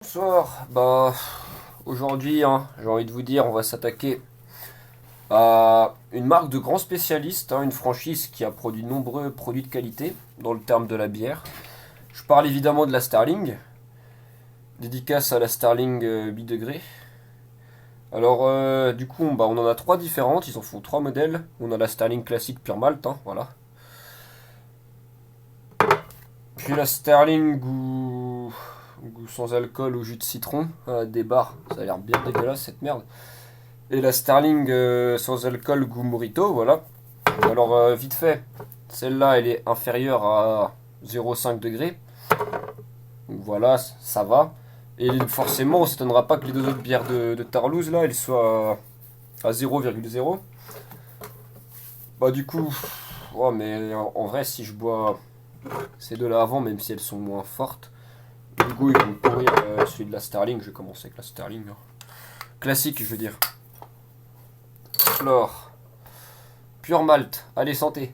Bonsoir, aujourd'hui, j'ai envie de vous dire, on va s'attaquer à une marque de grands spécialistes, une franchise qui a produit de nombreux produits de qualité dans le terme de la bière. Je parle évidemment de la Starling, dédicace à la Starling bi-degré. Alors, du coup, on en a trois différentes, ils en font trois modèles. On a la Starling classique pure malt, voilà. Puis la Starling goût sans alcool au jus de citron, des bars, ça a l'air bien dégueulasse cette merde. Et la Starling sans alcool goût Morito, voilà. Alors vite fait, celle-là elle est inférieure à 0,5 degrés. Donc voilà, ça va. Et forcément, on s'étonnera pas que les deux autres bières de Tarlouse là, elles soient à 0,0. Bah du coup, ouais, mais en vrai, si je bois ces deux-là avant, même si elles sont moins fortes, du coup ils vont me pourrir celui de la Starling. Je vais commencer avec la Starling. Classique, je veux dire. Alors, pure malt. Allez, santé.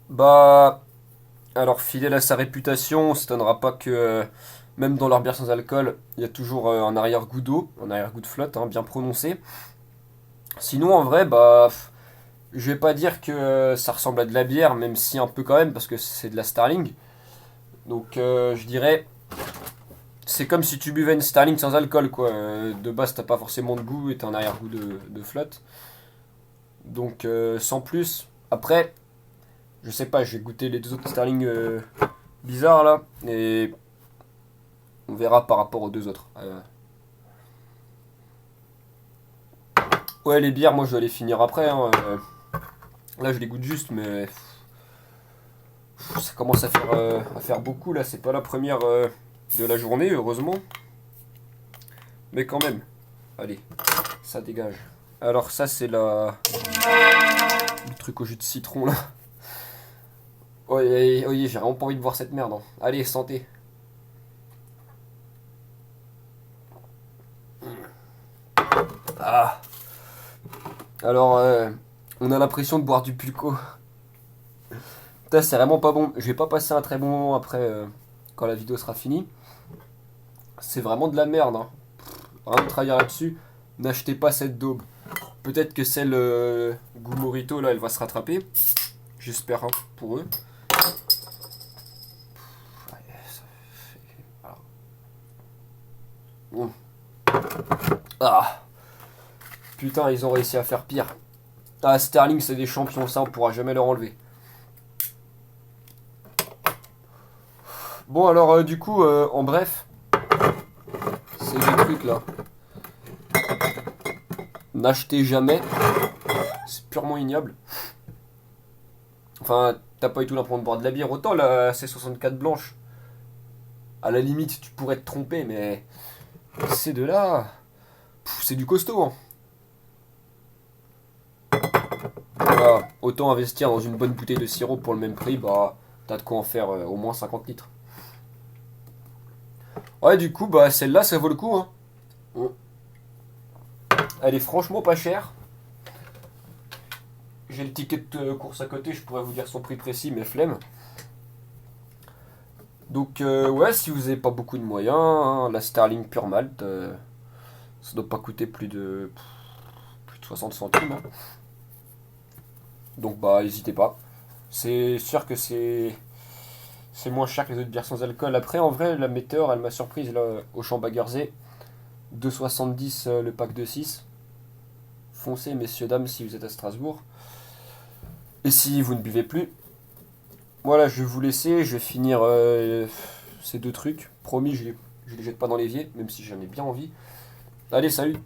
Bah, alors fidèle à sa réputation, on s'étonnera pas que même dans leur bière sans alcool, il y a toujours un arrière-goût d'eau, un arrière-goût de flotte, bien prononcé. Sinon, en vrai, je vais pas dire que ça ressemble à de la bière, même si un peu quand même, parce que c'est de la Starling. Donc, je dirais, c'est comme si tu buvais une Starling sans alcool, quoi. De base, t'as pas forcément de goût et t'as un arrière-goût de flotte. Donc, sans plus. Après, je sais pas, je vais goûter les deux autres Starling bizarres là, et on verra par rapport aux deux autres. Ouais, les bières, moi je dois les finir après. Là, je les goûte juste, mais ça commence à faire beaucoup là. C'est pas la première de la journée, heureusement. Mais quand même, allez, ça dégage. Alors, ça, c'est le truc au jus de citron là. Ouais, ouais, j'ai vraiment pas envie de voir cette merde. Allez, santé. Ah. Alors, on a l'impression de boire du pulco. Putain, c'est vraiment pas bon. Je vais pas passer un très bon moment après, quand la vidéo sera finie. C'est vraiment de la merde. Rien de trahir là-dessus. N'achetez pas cette daube. Peut-être que celle goût Morito, là, elle va se rattraper. J'espère, pour eux. Bon. Ah. Putain, ils ont réussi à faire pire. Ah, Sterling, c'est des champions, ça, on pourra jamais leur enlever. Bon, alors, du coup, en bref, ces deux trucs là, n'achetez jamais. C'est purement ignoble. Enfin, t'as pas eu tout l'impression de boire de la bière. Autant la C64 blanche, à la limite, tu pourrais te tromper, mais ces deux-là, c'est du costaud. Voilà. Autant investir dans une bonne bouteille de sirop pour le même prix, t'as de quoi en faire au moins 50 litres. Ouais, du coup, celle-là, ça vaut le coup. Elle est franchement pas chère. J'ai le ticket de course à côté, je pourrais vous dire son prix précis, mais flemme. Donc, ouais, si vous avez pas beaucoup de moyens, la Starling Pure Malt, ça doit pas coûter plus de 60 centimes. Donc, n'hésitez pas. C'est sûr que c'est moins cher que les autres bières sans alcool. Après, en vrai, la Météor, elle m'a surprise là, au champ Baguersé. 2,70 le pack de 6. Foncez, messieurs, dames, si vous êtes à Strasbourg. Et si vous ne buvez plus, voilà, je vais vous laisser. Je vais finir ces deux trucs. Promis, je les jette pas dans l'évier, même si j'en ai bien envie. Allez, salut!